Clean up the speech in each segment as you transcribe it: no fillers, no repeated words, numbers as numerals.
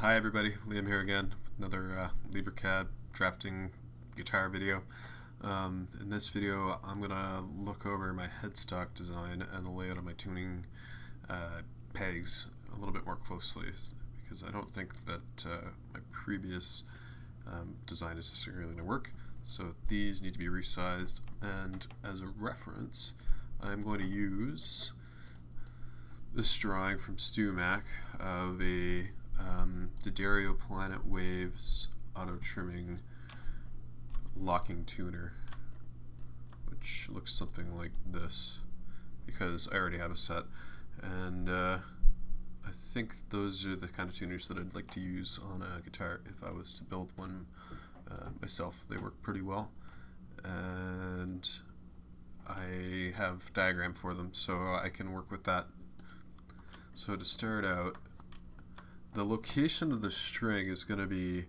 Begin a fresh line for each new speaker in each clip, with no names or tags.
Hi everybody, Liam here again, another LibreCAD drafting guitar video. In this video I'm going to look over my headstock design and the layout of my tuning pegs a little bit more closely, because I don't think that my previous design is necessarily going to work. So these need to be resized, and as a reference I'm going to use this drawing from Tuna-Matic of a D'Addario Planet Waves auto trimming locking tuner, which looks something like this, because I already have a set, and I think those are the kind of tuners that I'd like to use on a guitar if I was to build one myself. They work pretty well, and I have diagram for them, so I can work with that. So to start out, the location of the string is going to be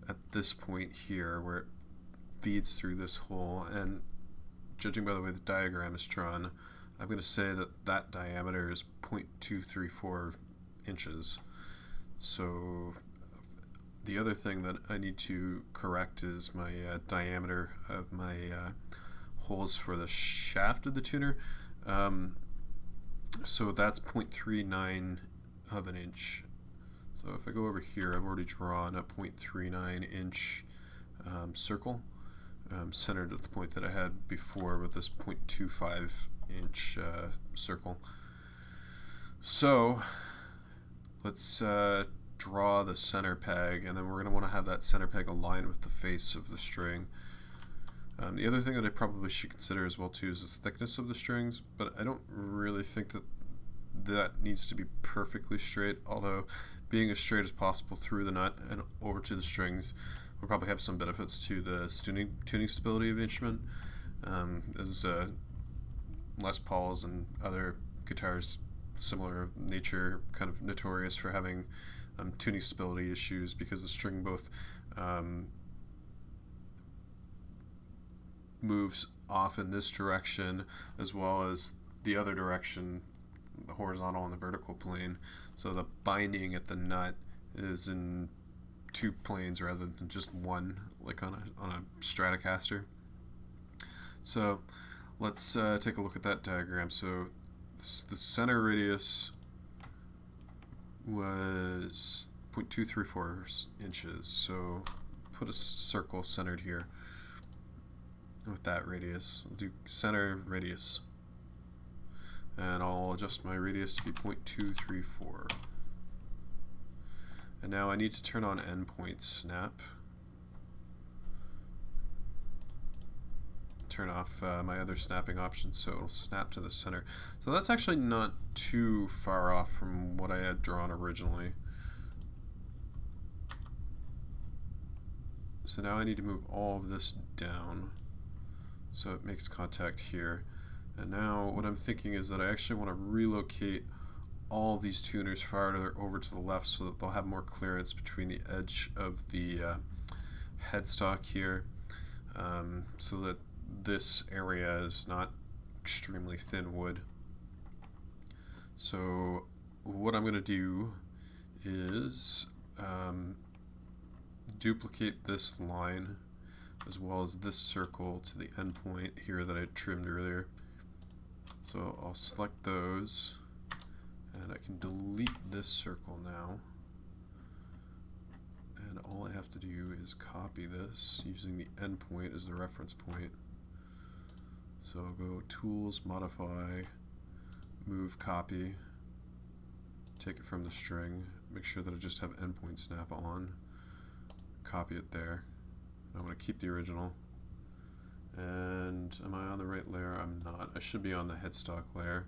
at this point here where it feeds through this hole, and judging by the way the diagram is drawn, I'm going to say that that diameter is 0.234 inches. So the other thing that I need to correct is my diameter of my holes for the shaft of the tuner. So that's 0.39 of an inch. So if I go over here, I've already drawn a 0.39 inch circle centered at the point that I had before with this 0.25 inch circle. So let's draw the center peg, and then we're going to want to have that center peg aligned with the face of the string. The other thing that I probably should consider as well too is the thickness of the strings, but I don't really think that that needs to be perfectly straight, although being as straight as possible through the nut and over to the strings will probably have some benefits to the tuning stability of the instrument, as Les Pauls and other guitars similar nature kind of notorious for having tuning stability issues, because the string both moves off in this direction as well as the other direction, the horizontal and the vertical plane. So the binding at the nut is in two planes rather than just one, like on a Stratocaster. So let's take a look at that diagram. So the center radius was 0.234 inches. So put a circle centered here with that radius. We'll do center radius, and I'll adjust my radius to be 0.234. And now I need to turn on endpoint snap. Turn off my other snapping options so it'll snap to the center. So that's actually not too far off from what I had drawn originally. So now I need to move all of this down so it makes contact here. And now what I'm thinking is that I actually want to relocate all of these tuners farther over to the left so that they'll have more clearance between the edge of the headstock here, so that this area is not extremely thin wood. So what I'm going to do is duplicate this line as well as this circle to the endpoint here that I trimmed earlier. So I'll select those, and I can delete this circle now, and all I have to do is copy this using the endpoint as the reference point. So I'll go Tools, Modify, Move, Copy, take it from the string, make sure that I just have endpoint snap on, copy it there. I want to keep the original. And am I on the right layer? I'm not. I should be on the headstock layer.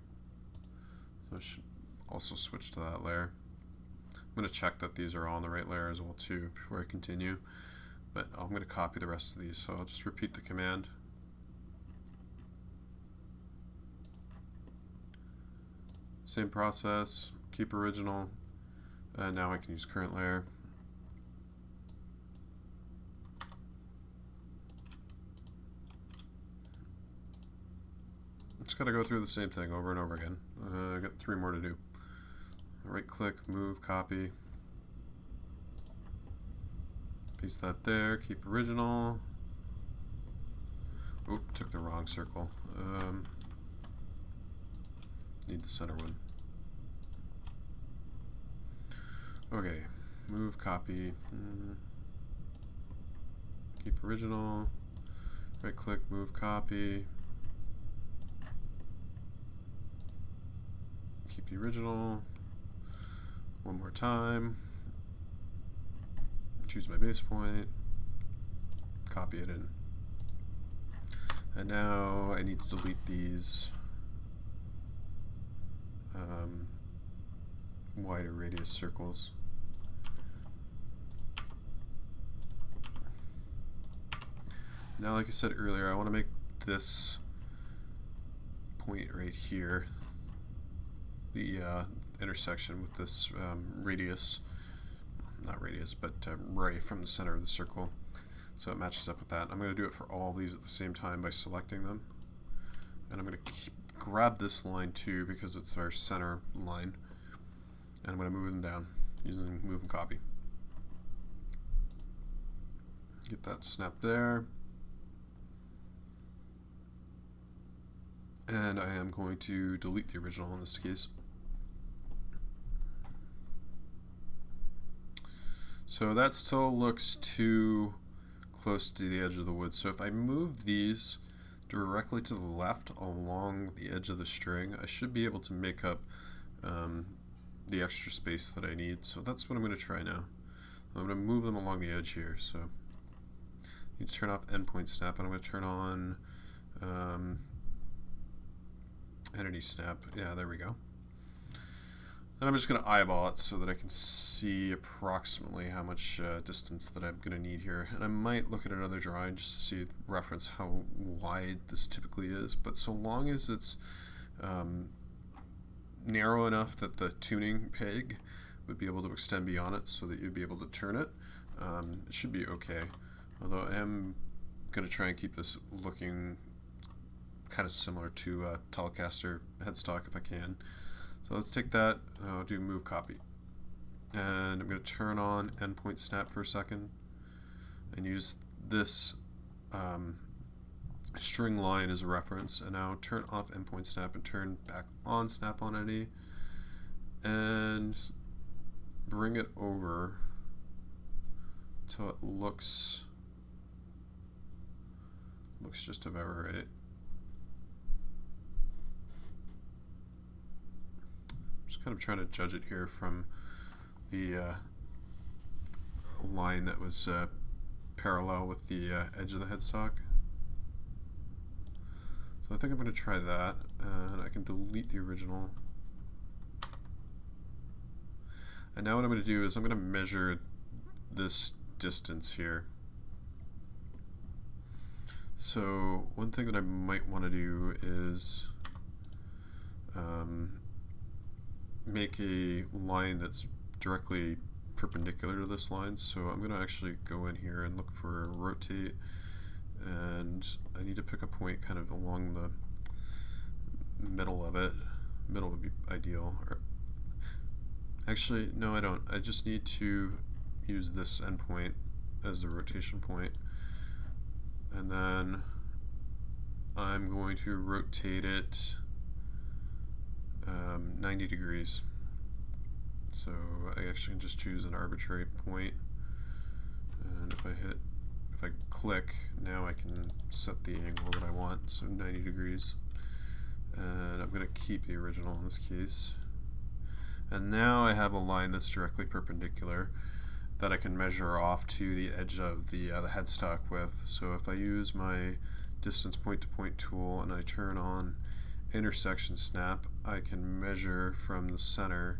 So I should also switch to that layer. I'm going to check that these are all on the right layer as well too before I continue. But I'm going to copy the rest of these, so I'll just repeat the command. Same process, keep original, and now I can use current layer. Just gotta go through the same thing over and over again. I got 3 more to do. Right click, move, copy, Paste that there, keep original. Oop, took the wrong circle. Need the center one. Okay, move copy. Keep original. Right click, move copy. Keep the original. One more time. Choose my base point. Copy it in. And now I need to delete these wider radius circles. Now, like I said earlier, I want to make this point right here the intersection with this radius, not radius, but ray from the center of the circle, so it matches up with that. I'm going to do it for all these at the same time by selecting them, and I'm going to grab this line too because it's our center line, and I'm going to move them down using move and copy. Get that snap there. And I am going to delete the original in this case. So that still looks too close to the edge of the wood. So if I move these directly to the left along the edge of the string, I should be able to make up the extra space that I need. So that's what I'm going to try now. I'm going to move them along the edge here. So I need to turn off endpoint snap, and I'm going to turn on entity snap. Yeah, there we go. And I'm just going to eyeball it so that I can see approximately how much distance that I'm going to need here. And I might look at another drawing just to see reference how wide this typically is. But so long as it's narrow enough that the tuning peg would be able to extend beyond it so that you'd be able to turn it, it should be okay. Although I am going to try and keep this looking kind of similar to Telecaster headstock if I can. So let's take that, I'll do move copy. And I'm going to turn on endpoint snap for a second and use this string line as a reference, and now turn off endpoint snap and turn back on snap on entity and bring it over till it looks just about right. Just kind of trying to judge it here from the line that was parallel with the edge of the headstock. So I think I'm going to try that, and I can delete the original. And now what I'm going to do is I'm going to measure this distance here. So one thing that I might want to do is make a line that's directly perpendicular to this line. So I'm going to actually go in here and look for rotate, and I need to pick a point kind of along the middle of it. Middle would be ideal. Or actually, no, I don't. I just need to use this endpoint as the rotation point, and then I'm going to rotate it 90 degrees. So I actually can just choose an arbitrary point, and if I click, now I can set the angle that I want, so 90 degrees. And I'm going to keep the original in this case. And now I have a line that's directly perpendicular that I can measure off to the edge of the headstock with. So if I use my distance point-to-point tool and I turn on intersection snap, I can measure from the center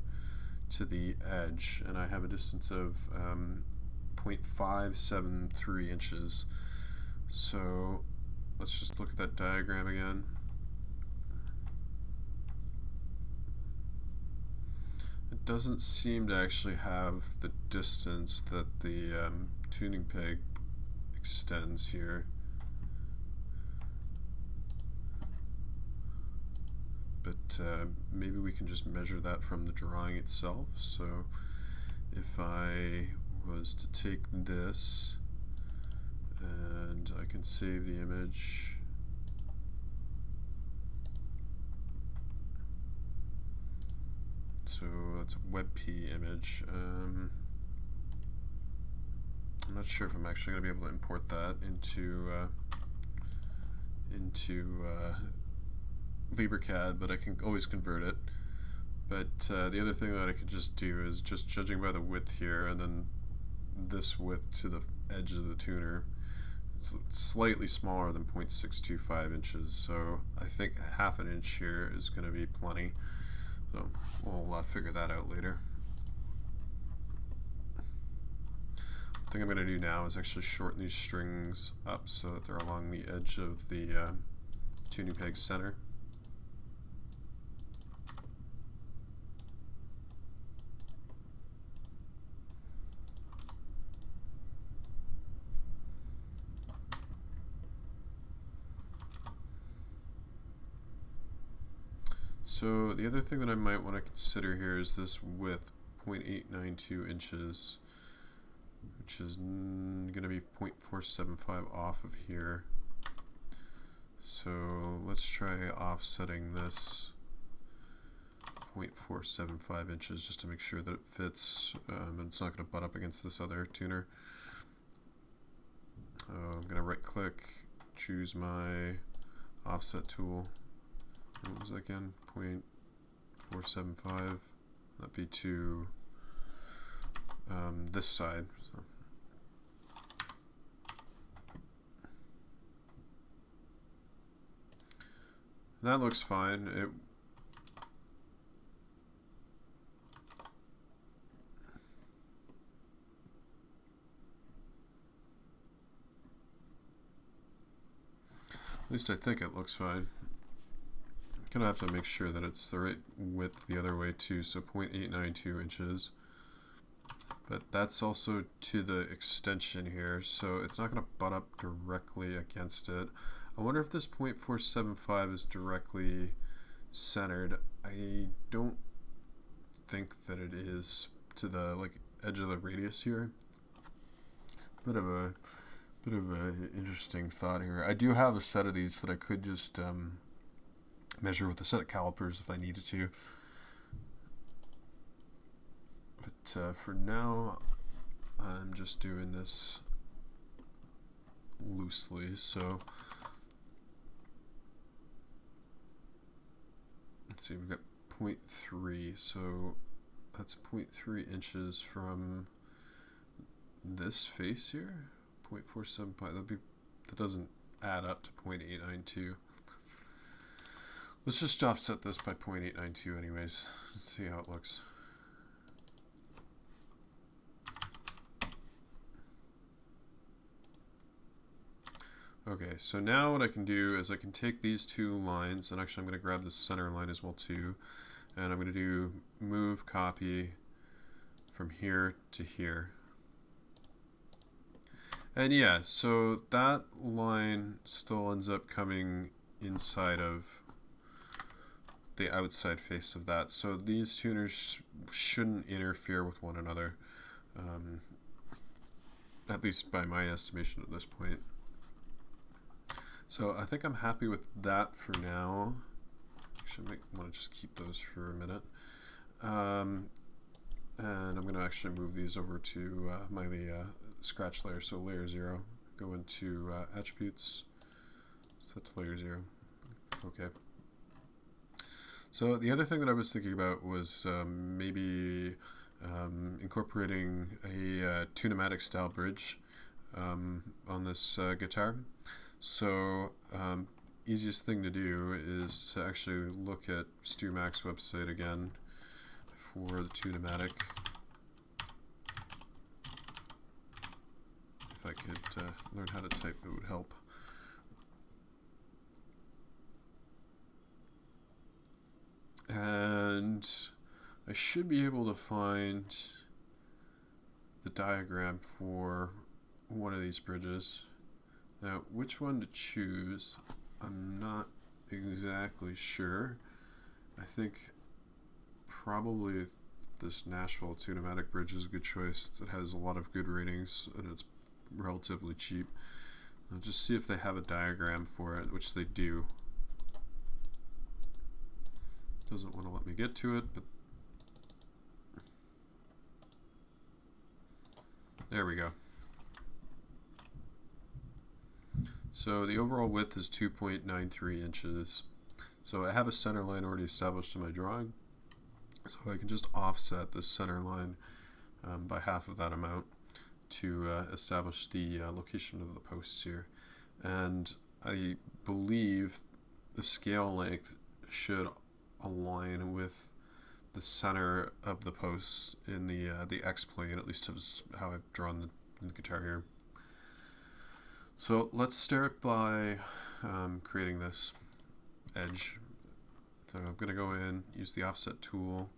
to the edge, and I have a distance of 0.573 inches. So let's just look at that diagram again. It doesn't seem to actually have the distance that the tuning peg extends here. But maybe we can just measure that from the drawing itself. So if I was to take this, and I can save the image. So that's a WebP image. I'm not sure if I'm actually going to be able to import that into LibreCAD, but I can always convert it. But the other thing that I could just do is just judging by the width here, and then this width to the edge of the tuner. It's slightly smaller than 0.625 inches, so I think half an inch here is going to be plenty. So we'll figure that out later. The thing I'm going to do now is actually shorten these strings up so that they're along the edge of the tuning peg center. So the other thing that I might want to consider here is this width, 0.892 inches, which is going to be 0.475 off of here. So let's try offsetting this 0.475 inches just to make sure that it fits, and it's not going to butt up against this other tuner. I'm going to right click, choose my offset tool. What was that again? 0.475. That'd be to this side. So. That looks fine. At least I think it looks fine. I'm gonna have to make sure that it's the right width the other way too, so 0.892 inches. But that's also to the extension here, so it's not gonna butt up directly against it. I wonder if this 0.475 is directly centered. I don't think that it is to the edge of the radius here. Bit of a interesting thought here. I do have a set of these that I could just measure with a set of calipers if I needed to. But for now, I'm just doing this loosely. So let's see, we've got 0.3, so that's 0.3 inches from this face here. 0.475. That doesn't add up to 0.892. Let's just offset this by 0.892 anyways. Let's see how it looks. Okay, so now what I can do is I can take these two lines, and actually I'm going to grab the center line as well too, and I'm going to do move copy from here to here. And yeah, so that line still ends up coming inside of the outside face of that. So these tuners shouldn't interfere with one another, at least by my estimation at this point. So I think I'm happy with that for now. Actually, I might want to just keep those for a minute. And I'm going to actually move these over to my scratch layer, so layer 0. Go into attributes, set to layer 0. Okay. So the other thing that I was thinking about was maybe incorporating a Tuna-Matic style bridge on this guitar. So easiest thing to do is to actually look at Stu Mac's website again for the Tuna-Matic. If I could learn how to type, it would help. And I should be able to find the diagram for one of these bridges. Now, which one to choose, I'm not exactly sure. I think probably this Nashville Tuna-Matic bridge is a good choice. It has a lot of good ratings and it's relatively cheap. I'll just see if they have a diagram for it, which they do. Doesn't want to let me get to it, but there we go. So the overall width is 2.93 inches. So I have a center line already established in my drawing. So I can just offset this center line by half of that amount to establish the location of the posts here. And I believe the scale length should align with the center of the posts in the X-plane, at least is how I've drawn the guitar here. So let's start by creating this edge. So I'm going to go in, use the offset tool.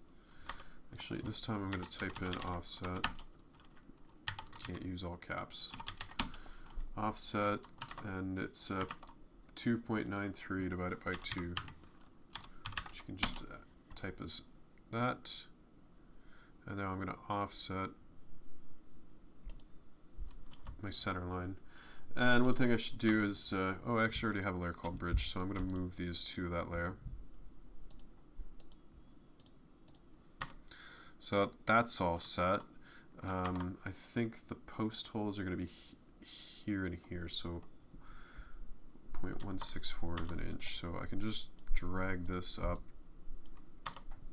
Actually, this time I'm going to type in offset. Can't use all caps. Offset, and it's 2.93 divided by 2. You can just type as that. And now I'm going to offset my center line. And one thing I should do is, oh, I actually already have a layer called bridge, so I'm going to move these to that layer. So that's all set. I think the post holes are going to be here and here, so 0.164 of an inch. So I can just drag this up,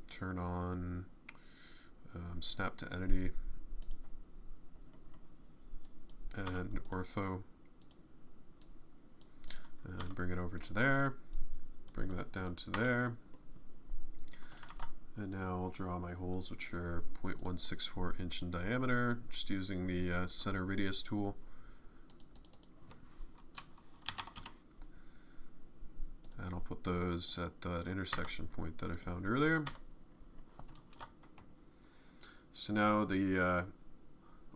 turn on snap to entity, and ortho, and bring it over to there, bring that down to there. And now I'll draw my holes, which are 0.164 inch in diameter, just using the center radius tool. And I'll put those at that intersection point that I found earlier. So now the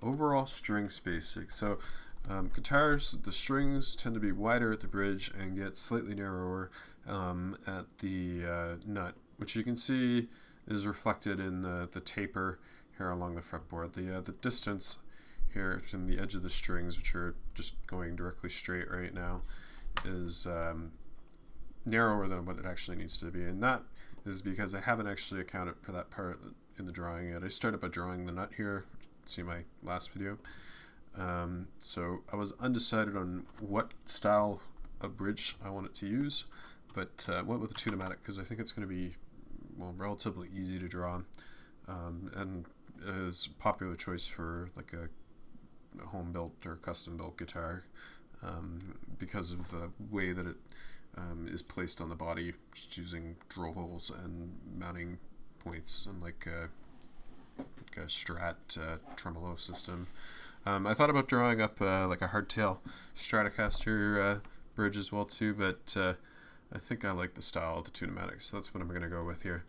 overall string spacing. So guitars, the strings tend to be wider at the bridge and get slightly narrower at the nut, which you can see is reflected in the taper here along the fretboard. The distance here from the edge of the strings, which are just going directly straight right now, is narrower than what it actually needs to be, and that is because I haven't actually accounted for that part in the drawing yet. I started by drawing the nut here, see my last video. So I was undecided on what style of bridge I wanted to use, but went with the Tuna-Matic because I think it's going to be, well, relatively easy to draw, and is a popular choice for like a home built or custom built guitar, because of the way that it is placed on the body, just using drill holes and mounting points, and like a Strat tremolo system. I thought about drawing up like a hardtail Stratocaster bridge as well too, but I think I like the style of the Tuna-Matic, so that's what I'm going to go with here.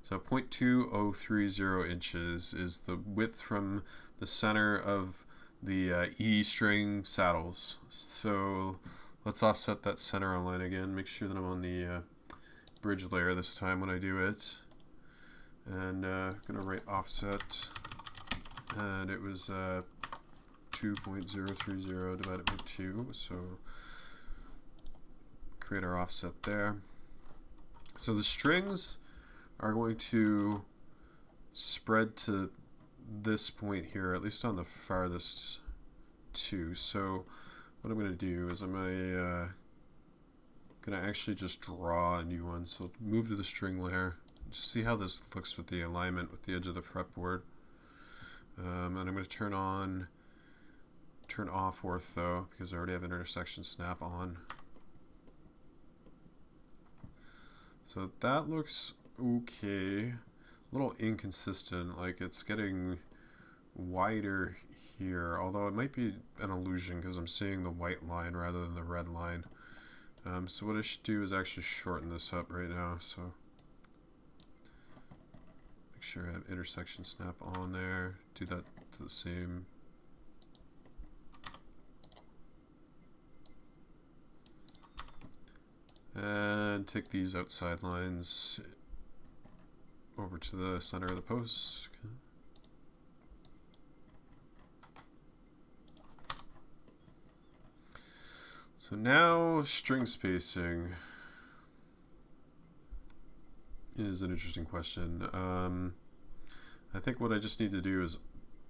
So 0.2030 inches is the width from the center of the E string saddles. So let's offset that center line again, make sure that I'm on the bridge layer this time when I do it. And I'm going to write offset, and it was 2.030 divided by 2, so create our offset there. So the strings are going to spread to this point here, at least on the farthest two. So what I'm going to do is I'm going to actually just draw a new one. So move to the string layer, just see how this looks with the alignment with the edge of the fretboard. And I'm going to turn off ortho because I already have an intersection snap on. So that looks okay. A little inconsistent, like it's getting wider here, although it might be an illusion because I'm seeing the white line rather than the red line. So what I should do is actually shorten this up right now. So make sure I have intersection snap on there. Do that to the same. And take these outside lines over to the center of the post. So now string spacing is an interesting question. I think what I just need to do is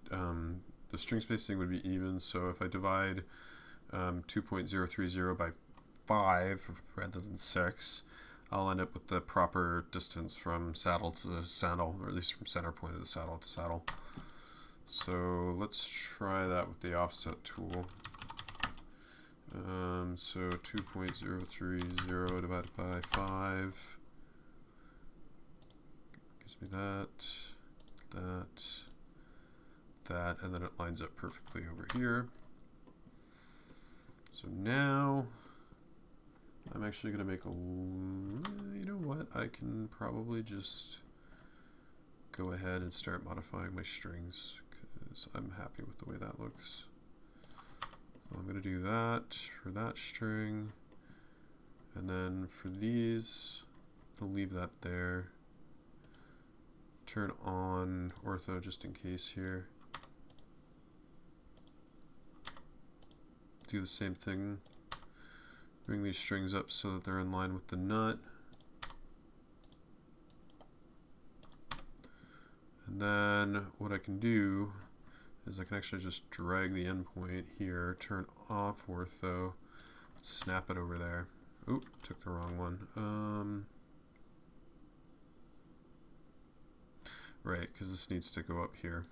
the string spacing would be even, so if I divide 2.030 by 5 rather than 6, I'll end up with the proper distance from saddle to saddle, or at least from center point of the saddle to saddle. So let's try that with the offset tool. So 2.030 divided by 5 gives me that, and then it lines up perfectly over here. So now I'm actually going to make a, you know what, I can probably just go ahead and start modifying my strings because I'm happy with the way that looks. So I'm going to do that for that string, and then for these, I'll leave that there. Turn on ortho just in case here. Do the same thing. Bring these strings up so that they're in line with the nut. And then what I can do is I can actually just drag the endpoint here, turn off ortho, snap it over there. Oop, took the wrong one. Right, because this needs to go up here.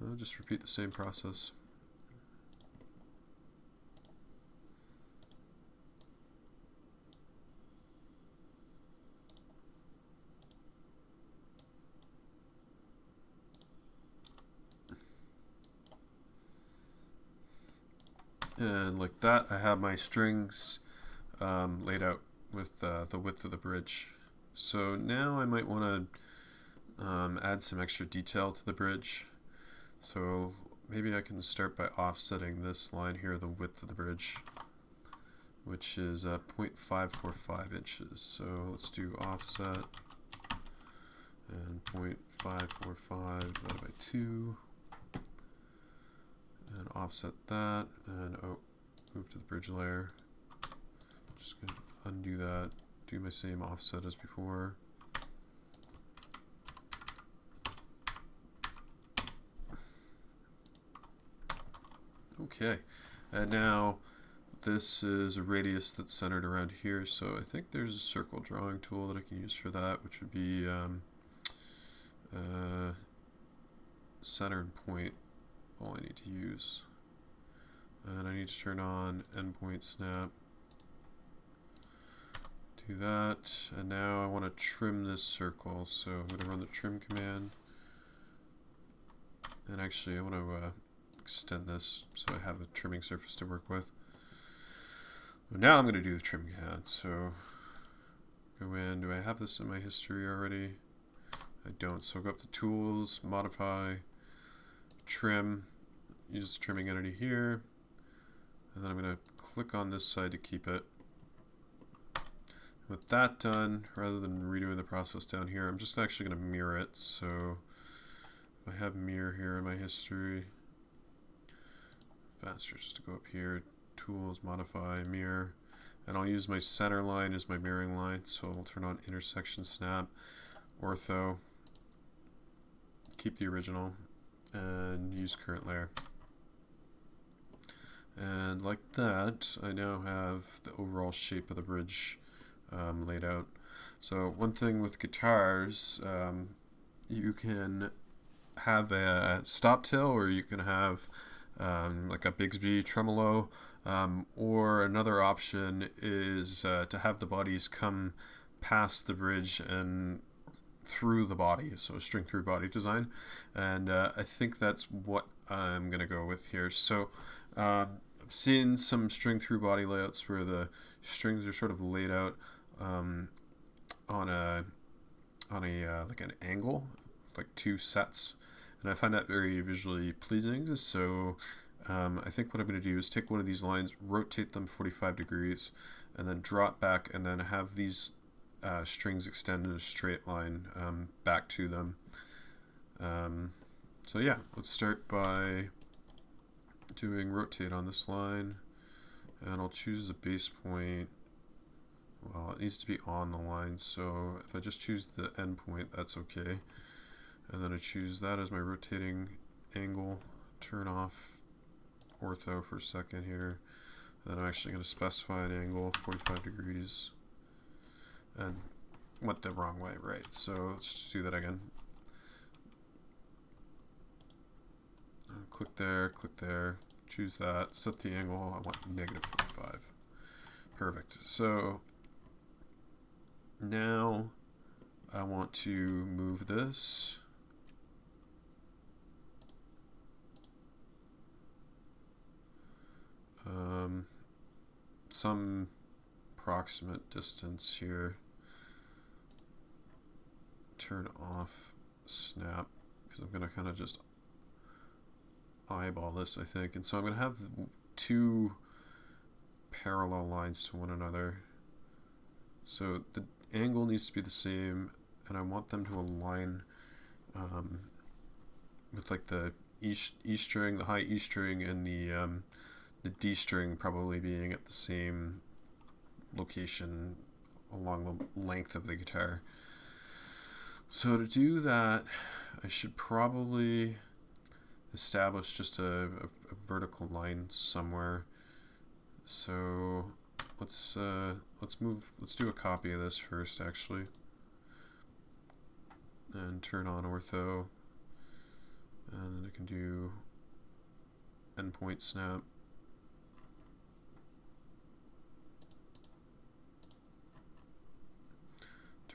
I'll just repeat the same process. And like that, I have my strings laid out with the width of the bridge. So now I might want to add some extra detail to the bridge. So maybe I can start by offsetting this line here, the width of the bridge, which is 0.545 inches. So let's do offset and 0.545 divided by 2. And offset that, and move to the bridge layer. Just gonna undo that, do my same offset as before. Okay, and now this is a radius that's centered around here, so I think there's a circle drawing tool that I can use for that, which would be center and point. All I need to use, and I need to turn on endpoint snap. Do that, and now I want to trim this circle, so I'm going to run the trim command, and actually I want to extend this so I have a trimming surface to work with. But now I'm going to do the trim command, so go in. Do I have this in my history already? I don't, so go up to tools, modify, trim, use the trimming entity here, and then I'm going to click on this side to keep it. With that done, rather than redoing the process down here, I'm just actually going to mirror it. So I have mirror here in my history. Faster just to go up here, tools, modify, mirror, and I'll use my center line as my mirroring line, so I'll turn on intersection snap, ortho, keep the original, and use current layer. And like that, I now have the overall shape of the bridge laid out. So one thing with guitars, you can have a stop tail, or you can have like a Bigsby tremolo, or another option is to have the bodies come past the bridge and through the body, so a string through body design, and I think that's what I'm gonna go with here. So I've seen some string through body layouts where the strings are sort of laid out on a like an angle, like two sets, and I find that very visually pleasing. So I think what I'm going to do is take one of these lines, rotate them 45 degrees, and then drop back, and then have these strings extend in a straight line back to them. So yeah, let's start by doing rotate on this line, and I'll choose the base point. Well, it needs to be on the line, so if I just choose the end point, that's okay. And then I choose that as my rotating angle, turn off ortho for a second here. And then I'm actually going to specify an angle, 45 degrees. And went the wrong way, right? So let's just do that again. Click there, choose that, set the angle, I want negative 45. Perfect. So now I want to move this. Some approximate distance here. Turn off snap, because I'm going to kind of just eyeball this, I think. And so I'm going to have two parallel lines to one another. So the angle needs to be the same, and I want them to align with like the E string, the high E string, and the D string probably being at the same location along the length of the guitar. So to do that, I should probably establish just a vertical line somewhere. So let's do a copy of this first, actually, and turn on ortho, and I can do endpoint snap.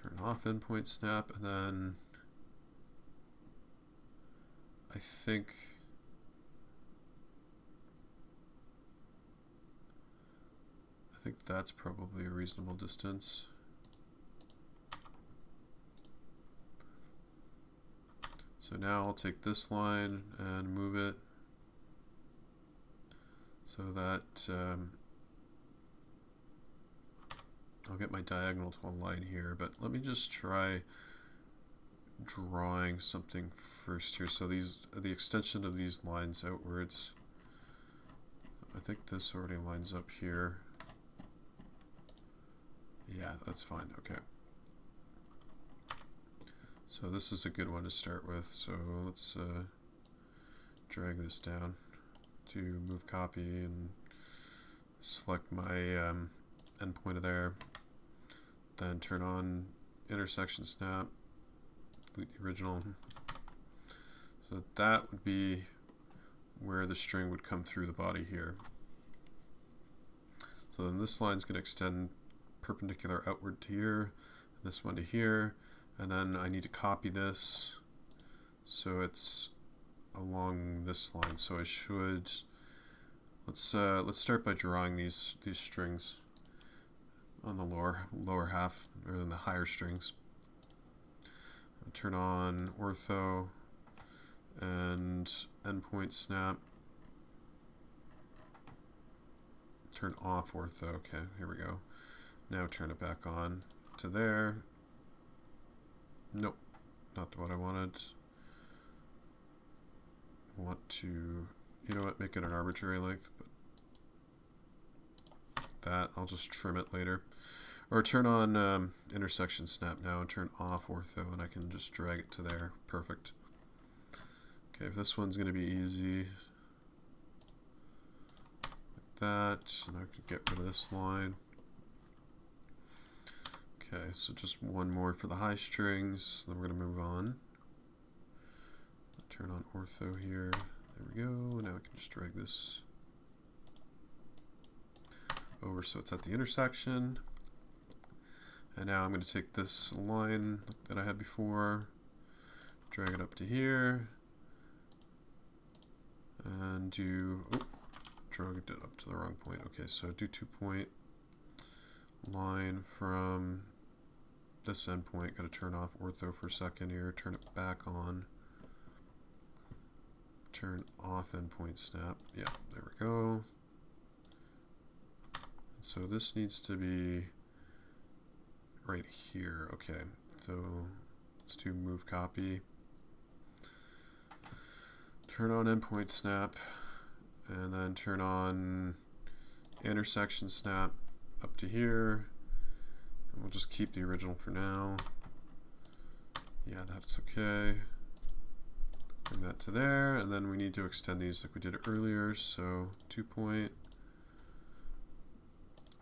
Turn off endpoint snap, and then I think that's probably a reasonable distance. So now I'll take this line and move it so that I'll get my diagonal to a line here, but let me just try drawing something first here. So these are the extension of these lines outwards. I think this already lines up here. Yeah, that's fine. Okay. So this is a good one to start with. So let's drag this down to move copy and select my endpoint there. Then turn on intersection snap, delete the original. So that would be where the string would come through the body here. So then this line's going to extend perpendicular outward to here, this one to here, and then I need to copy this so it's along this line. So I should, let's start by drawing these strings on the lower half, or in the higher strings. I'll turn on ortho and endpoint snap. Turn off ortho. Okay, here we go. Now turn it back on to there. Nope, not what I wanted. I want to, you know what, make it an arbitrary length, but that, I'll just trim it later. Or turn on intersection snap now and turn off ortho, and I can just drag it to there. Perfect. Okay, if this one's going to be easy, like that, and I can get rid of this line. Okay, so just one more for the high strings, then we're going to move on. Turn on ortho here. There we go. Now I can just drag this over so it's at the intersection. And now I'm going to take this line that I had before, drag it up to here, and do, oh, dragged it up to the wrong point. Okay, so do 2-point line from this endpoint. Got to turn off ortho for a second here, turn it back on, turn off endpoint snap. Yeah, there we go. So this needs to be right here. Okay, so let's do move copy. Turn on endpoint snap, and then turn on intersection snap up to here. And we'll just keep the original for now. Yeah, that's okay. Bring that to there, and then we need to extend these like we did earlier. So 2-point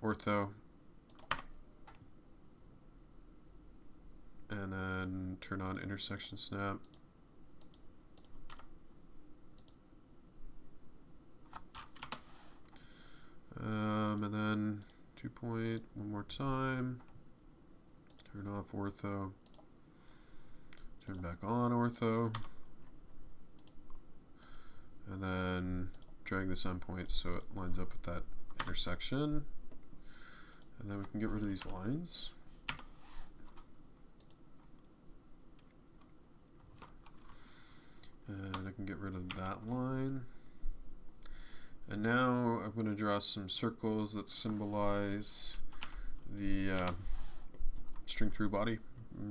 ortho, and then turn on intersection snap. And then 2-point one more time. Turn off ortho. Turn back on ortho. And then drag this endpoint so it lines up with that intersection. And then we can get rid of these lines. And I can get rid of that line. And now I'm going to draw some circles that symbolize the string through body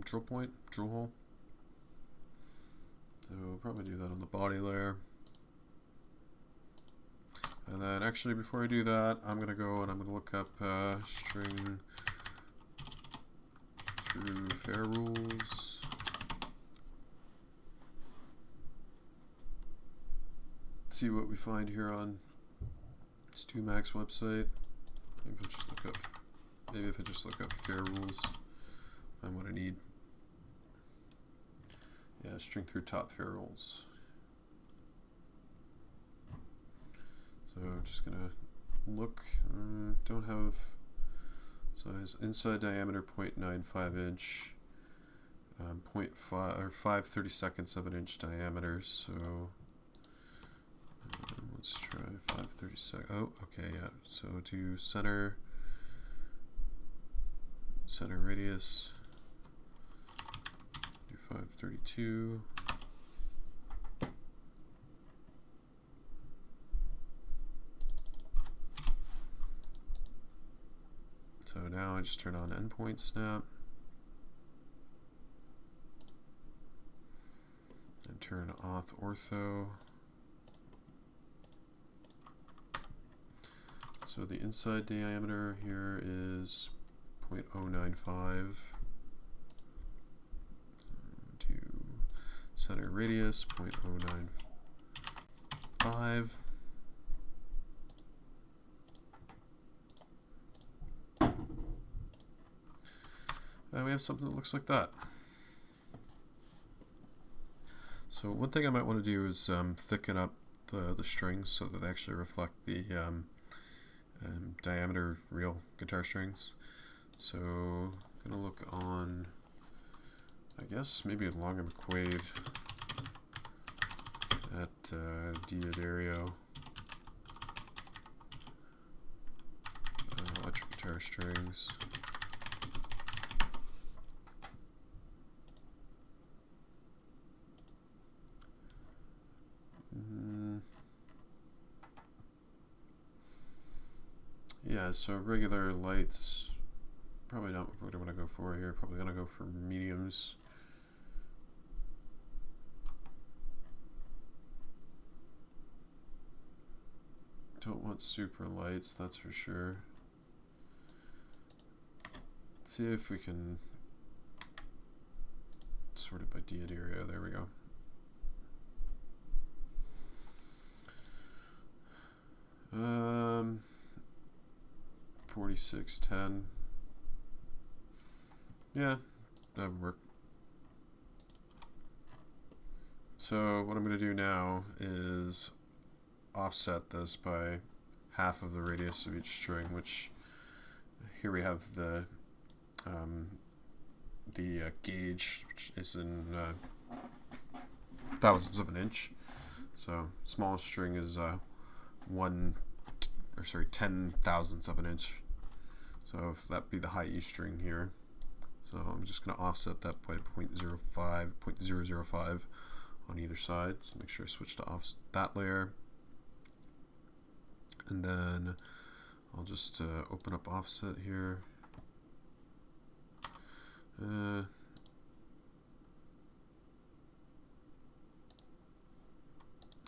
drill point, drill hole. So we'll probably do that on the body layer. And then actually before I do that, I'm going to go and I'm going to look up string through fair rules. See what we find here on Stu-Mac's website. Maybe I'll just look up. Maybe if I just look up fair rules, find what I need. Yeah, string through top fair rules. So I'm just gonna look. Don't have size inside diameter 0.95 inch, 0.5 or 5/32 of an inch diameter. So let's try 5/32. Oh, okay, yeah. So to center radius, do 5/32. So now I just turn on endpoint snap and turn off ortho. So the inside diameter here is 0.095. To center radius 0.095. And we have something that looks like that. So one thing I might want to do is thicken up the strings so that they actually reflect the diameter real guitar strings. So I'm gonna look on, I guess maybe Long and McQuaid at Diodario. Electric guitar strings. Yeah, so regular lights, probably not what I want to go for here. Probably going to go for mediums. Don't want super lights, that's for sure. Let's see if we can sort it by Diodario. There we go. 4610. Yeah, that would work. So what I'm going to do now is offset this by half of the radius of each string, which here we have the gauge, which is in thousandths of an inch. So smallest string is 10 thousandths of an inch. So if that be the high E string here. So I'm just going to offset that by 0.005 on either side. So make sure I switch to off that layer. And then I'll just open up offset here.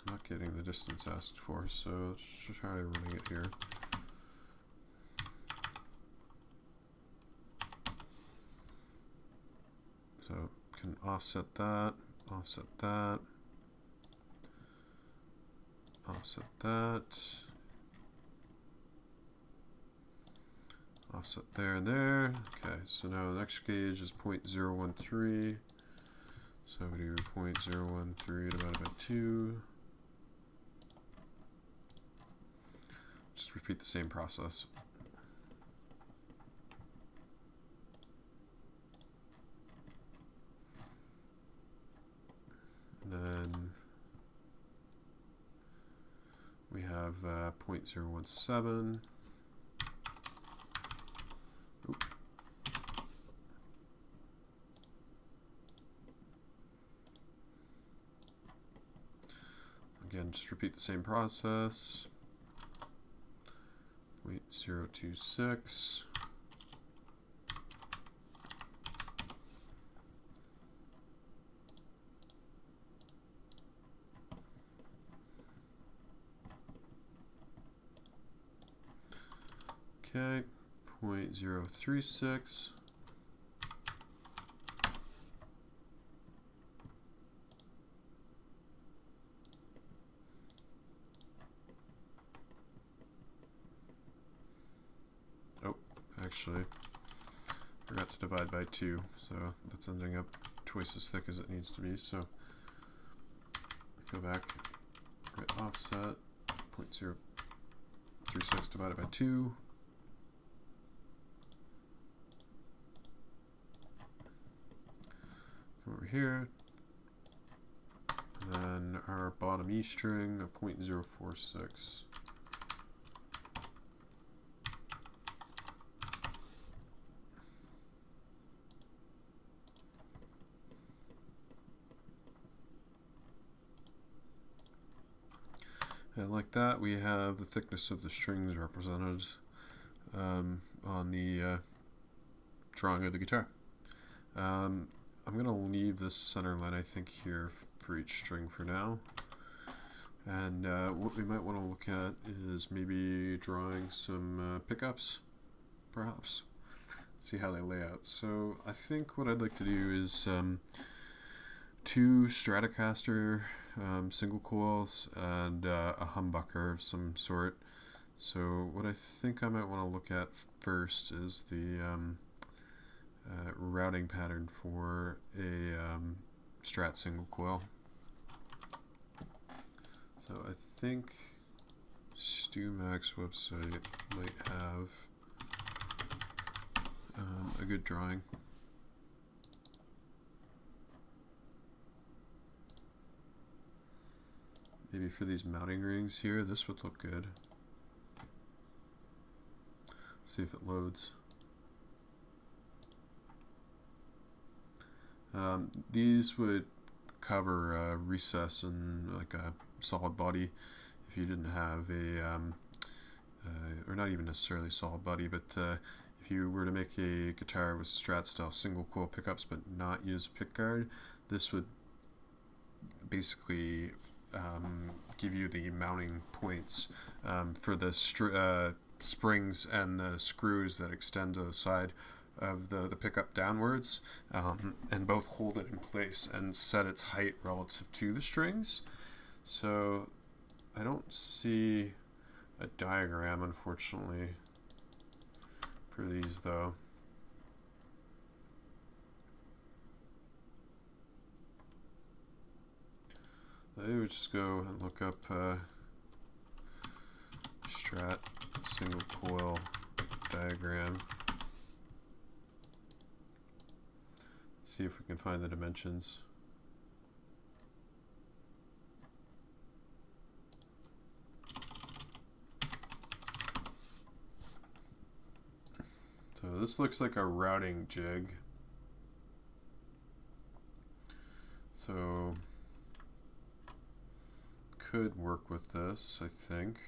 Not getting the distance asked for, so let's try running it here. So can offset that, offset that, offset that, offset there and there. Okay, so now the next gauge is 0.013. So we do 0.013 divided by 2. Just repeat the same process. And then we have 0.017. Oop. Again, just repeat the same process. 0.026. Okay, 0.036. Actually, forgot to divide by 2, so that's ending up twice as thick as it needs to be. So go back, write offset 0.036 divided by 2. Come over here, and then our bottom E string of 0.046. And like that, we have the thickness of the strings represented on the drawing of the guitar. I'm going to leave this center line, I think, here for each string for now. And what we might want to look at is maybe drawing some pickups, perhaps. See how they lay out. So I think what I'd like to do is 2 Stratocaster single coils and a humbucker of some sort. So what I think I might want to look at first is the routing pattern for a Strat single coil. So I think StuMac's website might have a good drawing. Maybe for these mounting rings here, this would look good. Let's see if it loads. These would cover a recess in like a solid body if you didn't have a, or not even necessarily solid body, but if you were to make a guitar with Strat style single coil pickups but not use a pickguard, this would basically give you the mounting points for the springs and the screws that extend to the side of the pickup downwards, and both hold it in place and set its height relative to the strings. So I don't see a diagram, unfortunately, for these though. I would just go and look up Strat single coil diagram. See if we can find the dimensions. So this looks like a routing jig. So could work with this, I think.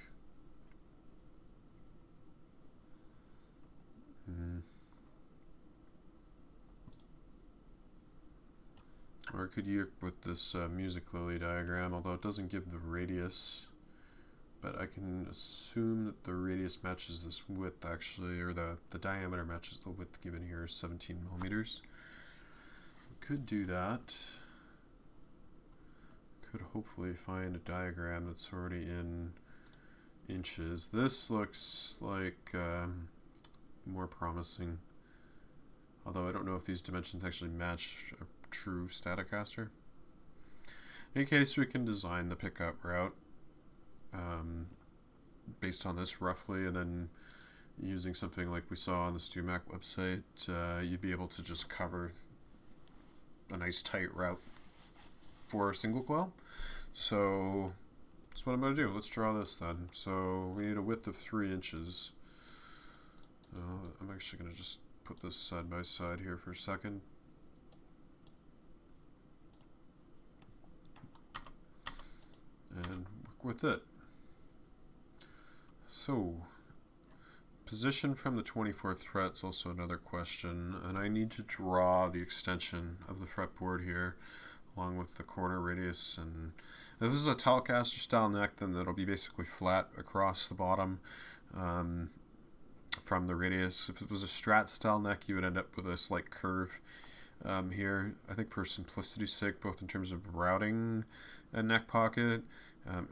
Or could you work with this music lily diagram, although it doesn't give the radius, but I can assume that the radius matches this width actually, or the diameter matches the width given here, 17 millimeters. Could do that. Could hopefully find a diagram that's already in inches. This looks like more promising, although I don't know if these dimensions actually match a true Statocaster. In any case, we can design the pickup route based on this roughly, and then using something like we saw on the StuMac website, you'd be able to just cover a nice tight route for a single coil. So that's what I'm going to do. Let's draw this then. So we need a width of 3 inches. I'm actually going to just put this side by side here for a second. And work with it. So, position from the 24th fret is also another question, and I need to draw the extension of the fretboard here along with the corner radius. And if this is a Telecaster style neck, then it'll be basically flat across the bottom from the radius. If it was a Strat style neck, you would end up with a slight curve here. I think for simplicity's sake, both in terms of routing a neck pocket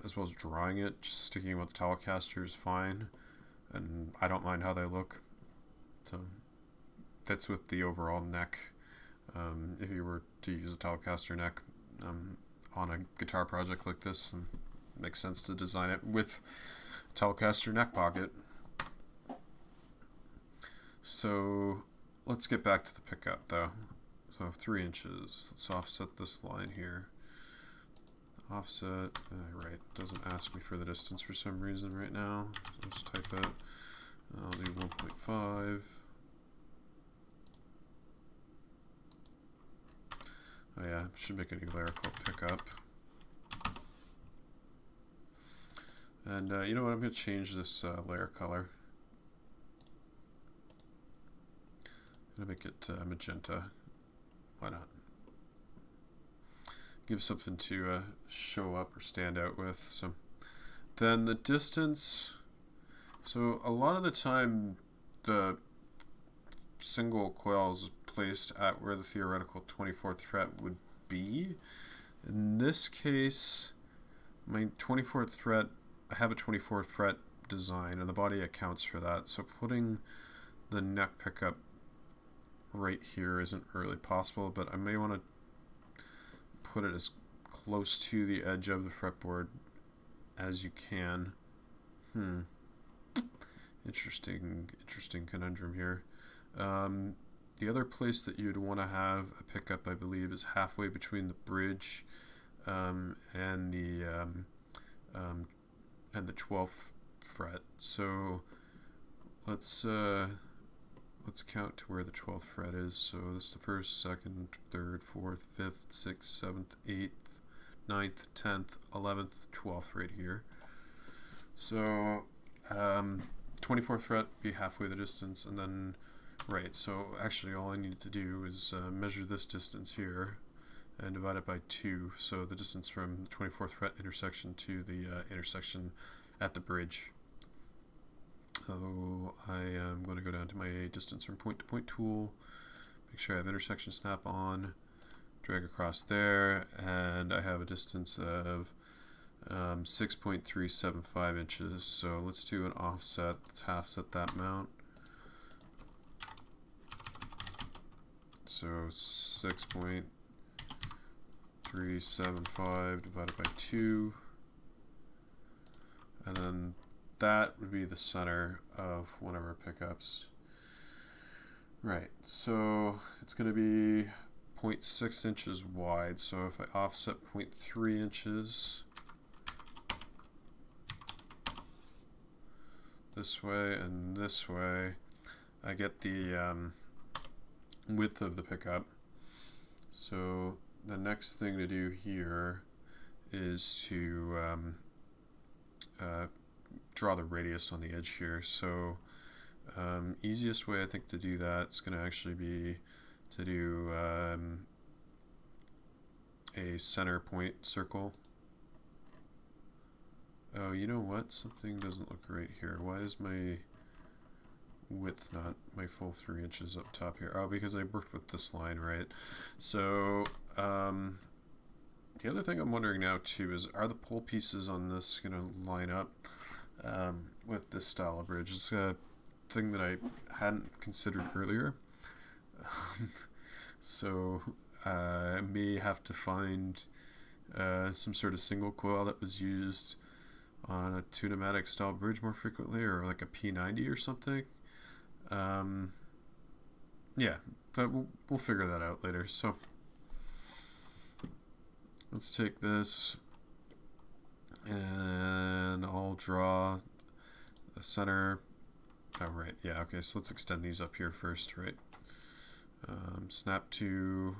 as well as drawing it, just sticking with the Telecaster is fine, and I don't mind how they look. So fits with the overall neck. If you were to use a Telecaster neck on a guitar project like this, and it makes sense to design it with Telecaster neck pocket. So let's get back to the pickup though. So 3 inches. Let's offset this line here. Offset, right, doesn't ask me for the distance for some reason right now. So just type it. I'll do 1.5. Oh yeah, should make a new layer called pickup. And you know what, I'm going to change this layer color. I'm going to make it magenta. Why not? Give something to show up or stand out with. So then the distance, so a lot of the time the single coil is placed at where the theoretical 24th fret would be. In this case, my 24th fret, I have a 24th fret design and the body accounts for that, so putting the neck pickup right here isn't really possible, but I may want to put it as close to the edge of the fretboard as you can. Interesting conundrum here. The other place that you'd want to have a pickup, I believe, is halfway between the bridge and the 12th fret. So let's count to where the 12th fret is. So this is the 1st, 2nd, 3rd, 4th, 5th, 6th, 7th, 8th, 9th, 10th, 11th, 12th right here. So 24th fret would be halfway the distance, and then right, so actually all I need to do is measure this distance here and divide it by 2, so the distance from the 24th fret intersection to the intersection at the bridge. So I am going to go down to my distance from point to point tool, make sure I have intersection snap on, drag across there, and I have a distance of 6.375 inches. So let's do an offset. Let's half set that amount. So 6.375 divided by 2, and then that would be the center of one of our pickups. Right, so it's going to be 0.6 inches wide, so if I offset 0.3 inches this way and this way, I get the width of the pickup. So the next thing to do here is to draw the radius on the edge here. So Easiest way I think to do that is going to actually be to do a center point circle. Oh, you know what? Something doesn't look right here. Why is my width not my full 3 inches up top here? Oh, because I worked with this line, right? So the other thing I'm wondering now too is, are the pole pieces on this going to line up with this style of bridge? It's a thing that I hadn't considered earlier. So I may have to find some sort of single coil that was used on a Tuna-Matic style bridge more frequently, or like a P90 or something. Yeah, but we'll figure that out later. So let's take this and I'll draw the center. Oh, right. Yeah, okay, so let's extend these up here first, right? Snap to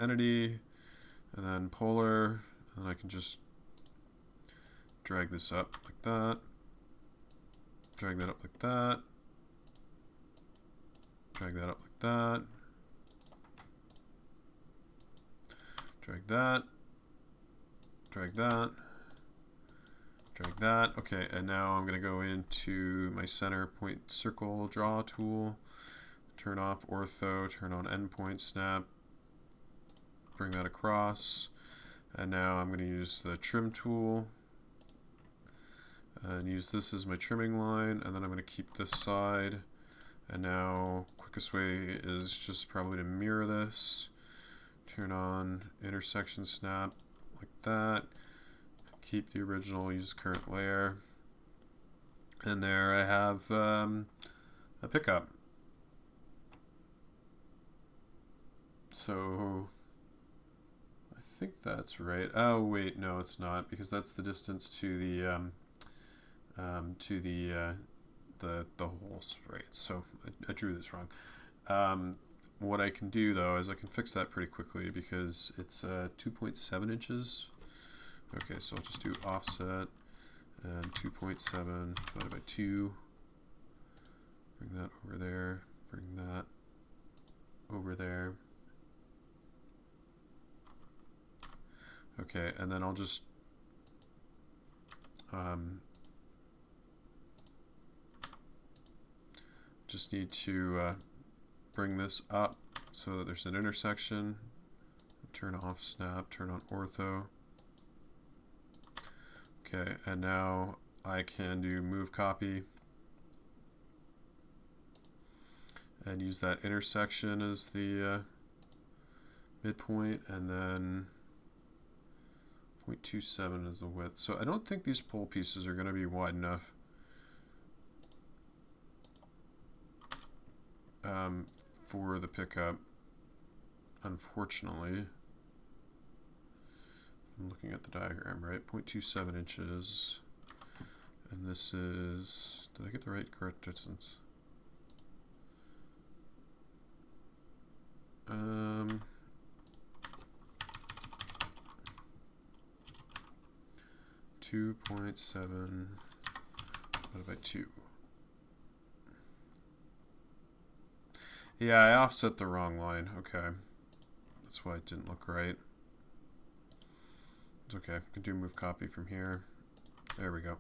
entity, and then polar, and I can just drag this up like that, drag that up like that, drag that up like that, drag that, drag that, drag that. Okay, and now I'm going to go into my center point circle draw tool, turn off ortho, turn on endpoint snap, bring that across, and now I'm going to use the trim tool and use this as my trimming line, and then I'm going to keep this side. And now quickest way is just probably to mirror this, turn on intersection snap like that, keep the original, use current layer, and there I have a pickup. So I think that's right. Oh wait, no, it's not, because that's the distance to the holes, right? So I drew this wrong. What I can do though is I can fix that pretty quickly, because it's 2.7 inches. Okay, so I'll just do offset and 2.7 divided by 2. Bring that over there. Bring that over there. Okay, and then I'll just need to bring this up so that there's an intersection. Turn off snap, turn on ortho. Okay, and now I can do move copy and use that intersection as the midpoint, and then 0.27 is the width. So I don't think these pole pieces are going to be wide enough for the pickup, unfortunately. I'm looking at the diagram, right? 0.27 inches, and this is, did I get the right correct distance? 2.7 divided by 2. Yeah, I offset the wrong line. Okay. That's why it didn't look right. It's okay. I can do move copy from here. There we go.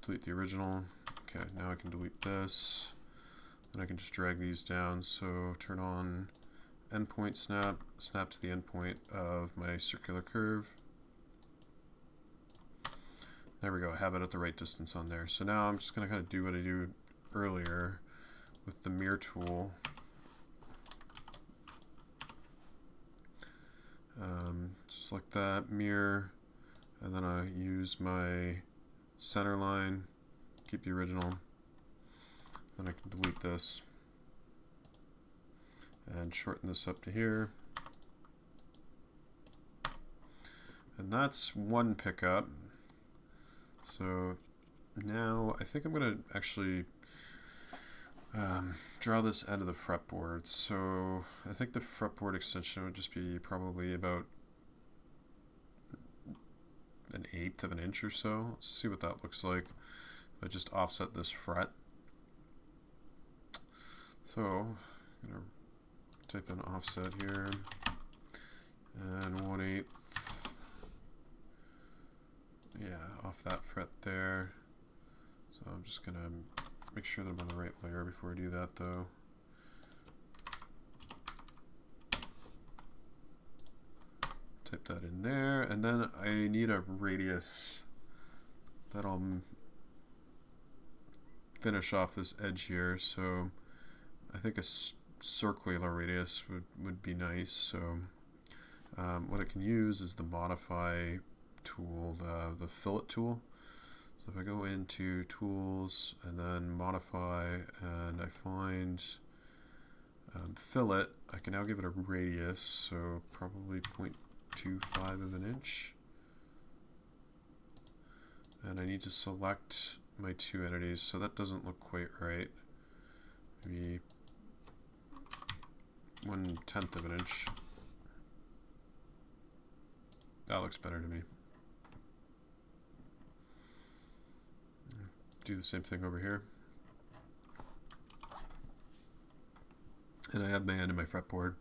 Delete the original. Okay, now I can delete this. And I can just drag these down. So turn on endpoint snap, snap to the endpoint of my circular curve. There we go, I have it at the right distance on there. So now I'm just going to kind of do what I do earlier with the mirror tool. Select that, mirror, and then I use my center line, keep the original, then I can delete this and shorten this up to here. And that's one pickup. So now I think I'm going to actually draw this end of the fretboard. So I think the fretboard extension would just be probably about 1/8 of an inch or so. Let's see what that looks like. I just offset this fret. So I'm gonna type in offset here, and 1/8. Yeah, off that fret there. So I'm just gonna make sure that I'm on the right layer before I do that, though. Type that in there, and then I need a radius that'll finish off this edge here. So I think a circular radius would be nice. So what I can use is the modify tool, the Fillet Tool. So if I go into Tools and then Modify, and I find Fillet, I can now give it a radius, so probably 0.25 of an inch. And I need to select my two entities, so that doesn't look quite right. Maybe 1/10 of an inch. That looks better to me. Do the same thing over here. And I have my end in my fretboard.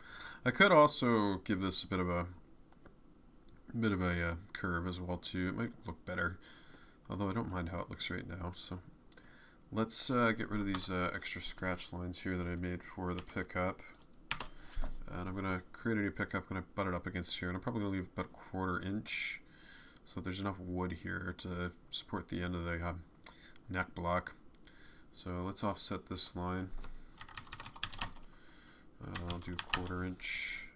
I could also give this a bit of a curve as well too. It might look better, although I don't mind how it looks right now. So let's get rid of these extra scratch lines here that I made for the pickup. And I'm gonna create a new pickup. I'm gonna butt it up against here, and I'm probably gonna leave about 1/4 inch, so there's enough wood here to support the end of the neck block. So let's offset this line. I'll do 1/4 inch.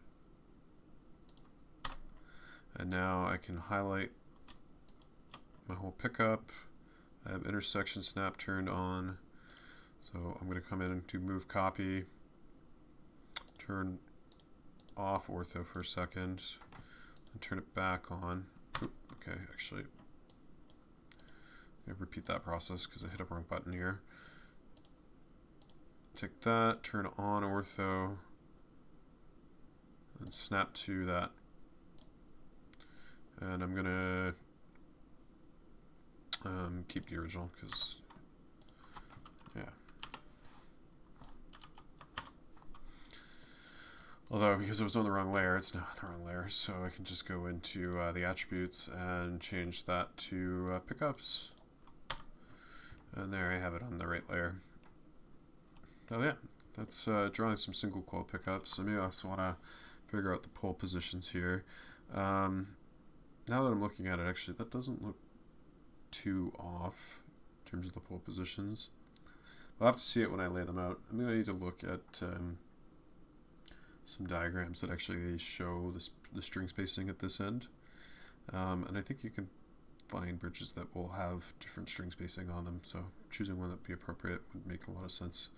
And now I can highlight my whole pickup. I have intersection snap turned on. So I'm going to come in and do move copy. Turn off ortho for a second. And turn it back on. Oop, okay, actually, repeat that process because I hit a wrong button here. Take that, turn on ortho, and snap to that. And I'm gonna keep the original because, yeah. Although because it was on the wrong layer, it's not the wrong layer, so I can just go into the attributes and change that to pickups. And there I have it on the right layer. Oh yeah, that's drawing some single coil pickups. So maybe I also want to figure out the pole positions here. Now that I'm looking at it, actually, that doesn't look too off in terms of the pole positions. I'll have to see it when I lay them out. I'm going to need to look at some diagrams that actually show the string spacing at this end. And I think you can find bridges that will have different string spacing on them, so choosing one that would be appropriate would make a lot of sense,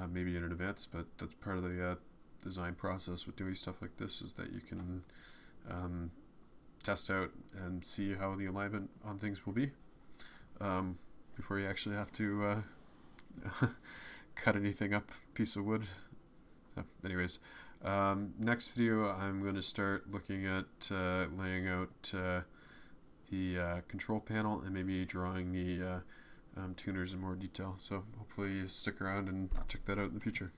maybe in advance, but that's part of the design process with doing stuff like this, is that you can test out and see how the alignment on things will be before you actually have to cut anything up, piece of wood. So anyways, next video I'm going to start looking at laying out the control panel and maybe drawing the tuners in more detail. So hopefully you stick around and check that out in the future.